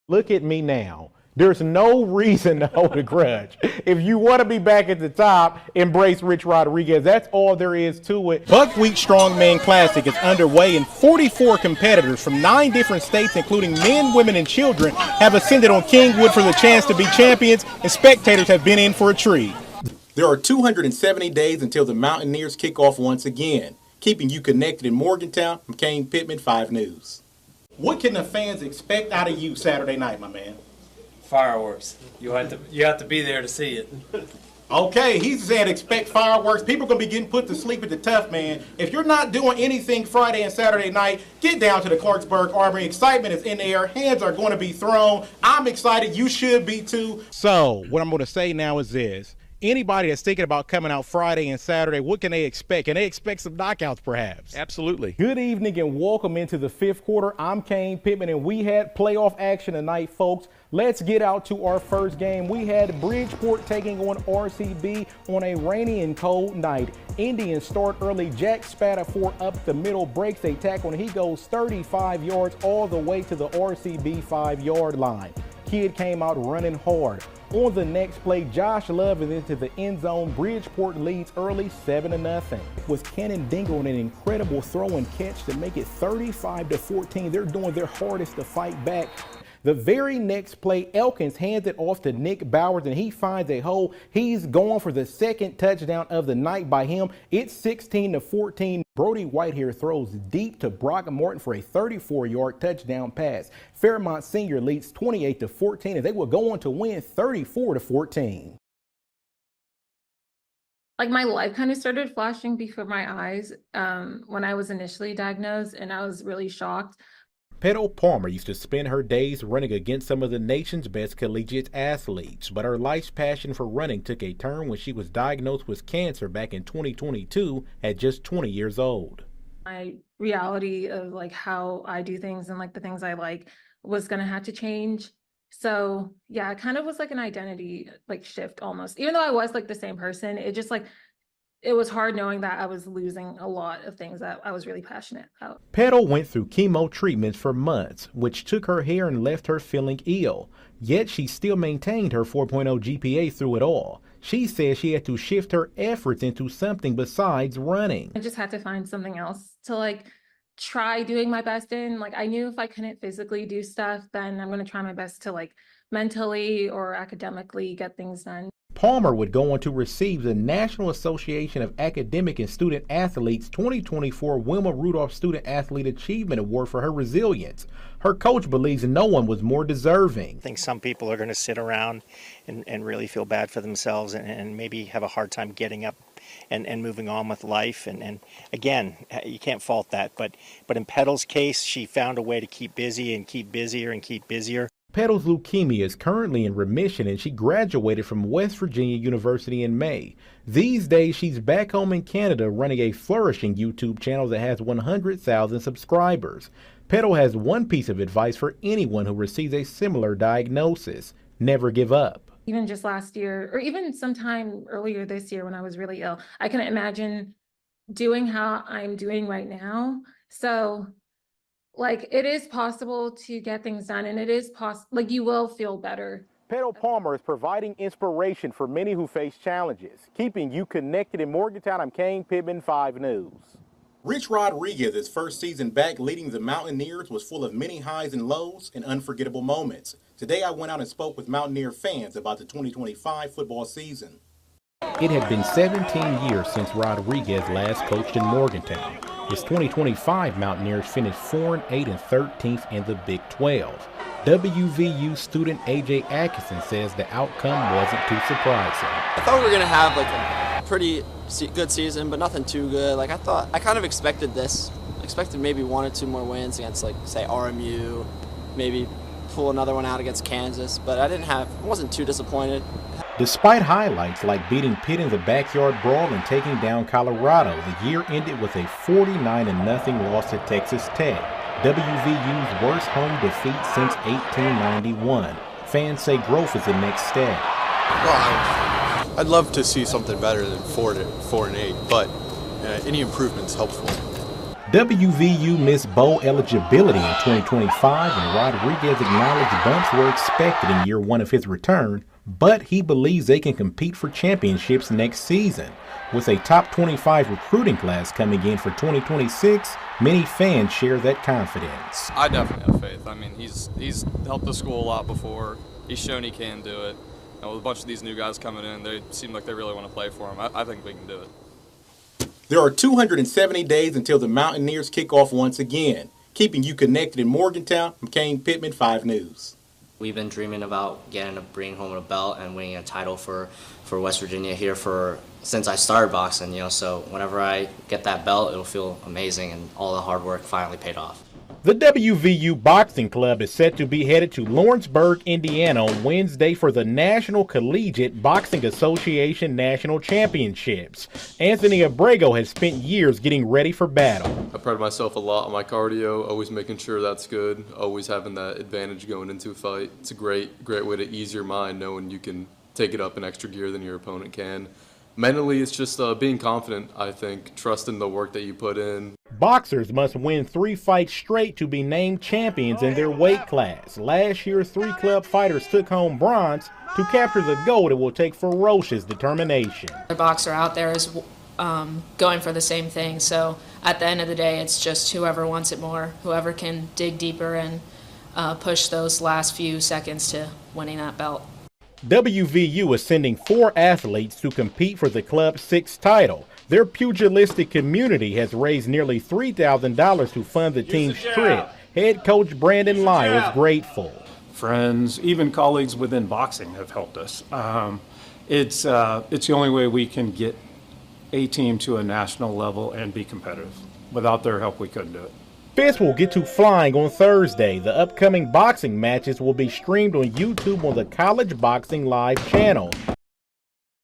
Look at me now. There's no reason to hold a grudge. If you want to be back at the top, embrace Rich Rodriguez. That's all there is to it. Buckwheat Strongman Classic is underway, and 44 competitors from 9 different states, including men, women, and children, have ascended on Kingwood for the chance to be champions, and spectators have been in for a treat. There are 270 days until the Mountaineers kick off once again. Keeping you connected in Morgantown, I'm Caine, Pittman, 5 News. What can the fans expect out of you Saturday night, my man? Fireworks. You have to be there to see it. Okay, he said expect fireworks. People are going to be getting put to sleep at the Tough, man. If you're not doing anything Friday and Saturday night, get down to the Clarksburg Armory. Excitement is in the air. Hands are going to be thrown. I'm excited. You should be too. So what I'm going to say now is this. Anybody that's thinking about coming out Friday and Saturday, what can they expect? Can they expect some knockouts, perhaps? Absolutely. Good evening and welcome into the 5th quarter. I'm Caine Pittman, and we had playoff action tonight, folks. Let's get out to our first game. We had Bridgeport taking on RCB on a rainy and cold night. Indians start early. Jack Spatafor up the middle, breaks a tackle, and he goes 35 yards all the way to the RCB 5-yard line. Kid came out running hard. On the next play, Josh Love is into the end zone. Bridgeport leads early 7-0. With Cannon Dingle on an incredible throw and catch to make it 35-14. They're doing their hardest to fight back. The very next play, Elkins hands it off to Nick Bowers, and he finds a hole. He's going for the second touchdown of the night by him. It's 16-14. Brody Whitehair throws deep to Brock Morton for a 34-yard touchdown pass. Fairmont Senior leads 28-14, and they will go on to win 34-14. Like, my life kind of started flashing before my eyes when I was initially diagnosed, and I was really shocked. Petal Palmer used to spend her days running against some of the nation's best collegiate athletes, but her life's passion for running took a turn when she was diagnosed with cancer back in 2022 at just 20 years old. My reality of like how I do things and like the things I like was going to have to change. So yeah, it kind of was like an identity like shift almost. Even though I was like the same person, it just like it was hard knowing that I was losing a lot of things that I was really passionate about. Petal went through chemo treatments for months, which took her hair and left her feeling ill. Yet she still maintained her 4.0 GPA through it all. She says she had to shift her efforts into something besides running. I just had to find something else to like try doing my best in. Like, I knew if I couldn't physically do stuff, then I'm going to try my best to like mentally or academically get things done. Palmer would go on to receive the National Association of Academic and Student Athletes 2024 Wilma Rudolph Student Athlete Achievement Award for her resilience. Her coach believes no one was more deserving. I think some people are going to sit around and really feel bad for themselves and maybe have a hard time getting up and moving on with life. And again, you can't fault that. But in Petal's case, she found a way to keep busy and keep busier and keep busier. Petal's leukemia is currently in remission, and she graduated from West Virginia University in May. These days, she's back home in Canada running a flourishing YouTube channel that has 100,000 subscribers. Petal has one piece of advice for anyone who receives a similar diagnosis: never give up. Even just last year, or even sometime earlier this year when I was really ill, I couldn't imagine doing how I'm doing right now. So like, it is possible to get things done, and it is possible, like, you will feel better. Petal Palmer is providing inspiration for many who face challenges. Keeping you connected in Morgantown, I'm Caine Pittman, 5 News. Rich Rodriguez's first season back leading the Mountaineers was full of many highs and lows and unforgettable moments. Today I went out and spoke with Mountaineer fans about the 2025 football season. It had been 17 years since Rodriguez last coached in Morgantown. His 2025 Mountaineers finished 4-8 and 13th in the Big 12. WVU student AJ Atkinson says the outcome wasn't too surprising. I thought we were going to have like a pretty good season, but nothing too good. Like, I kind of expected this. I expected maybe 1 or 2 more wins against, like, say, RMU, maybe pull another one out against Kansas, but I wasn't too disappointed. Despite highlights like beating Pitt in the backyard brawl and taking down Colorado, the year ended with a 49-0 loss to Texas Tech, WVU's worst home defeat since 1891. Fans say growth is the next step. Well, I'd love to see something better than 4-8, but any improvement's helpful. WVU missed bowl eligibility in 2025, and Rodriguez acknowledged bumps were expected in year one of his return, but he believes they can compete for championships next season. With a top 25 recruiting class coming in for 2026, many fans share that confidence. I definitely have faith. I mean, he's helped the school a lot before. He's shown he can do it. And with a bunch of these new guys coming in, they seem like they really want to play for him. I think we can do it. There are 270 days until the Mountaineers kick off once again. Keeping you connected in Morgantown, I'm Caine, Pittman, 5 News. We've been dreaming about bringing home a belt and winning a title for West Virginia here since I started boxing, so whenever I get that belt, it'll feel amazing, and all the hard work finally paid off. The WVU Boxing Club is set to be headed to Lawrenceburg, Indiana on Wednesday for the National Collegiate Boxing Association National Championships. Anthony Abrego has spent years getting ready for battle. I pride myself a lot on my cardio, always making sure that's good, always having that advantage going into a fight. It's a great way to ease your mind knowing you can take it up an extra gear than your opponent can. Mentally, it's just being confident, I think, trusting the work that you put in. Boxers must win 3 fights straight to be named champions in their weight class. Last year, 3 club fighters took home bronze. To capture the gold, it will take ferocious determination. The boxer out there is going for the same thing, so at the end of the day, it's just whoever wants it more, whoever can dig deeper and push those last few seconds to winning that belt. WVU is sending 4 athletes to compete for the club's 6th title. Their pugilistic community has raised nearly $3,000 to fund the team's trip. Head coach Brandon Lai was grateful. Friends, even colleagues within boxing have helped us. It's the only way we can get a team to a national level and be competitive. Without their help, we couldn't do it. Fists will get to flying on Thursday. The upcoming boxing matches will be streamed on YouTube on the College Boxing Live channel.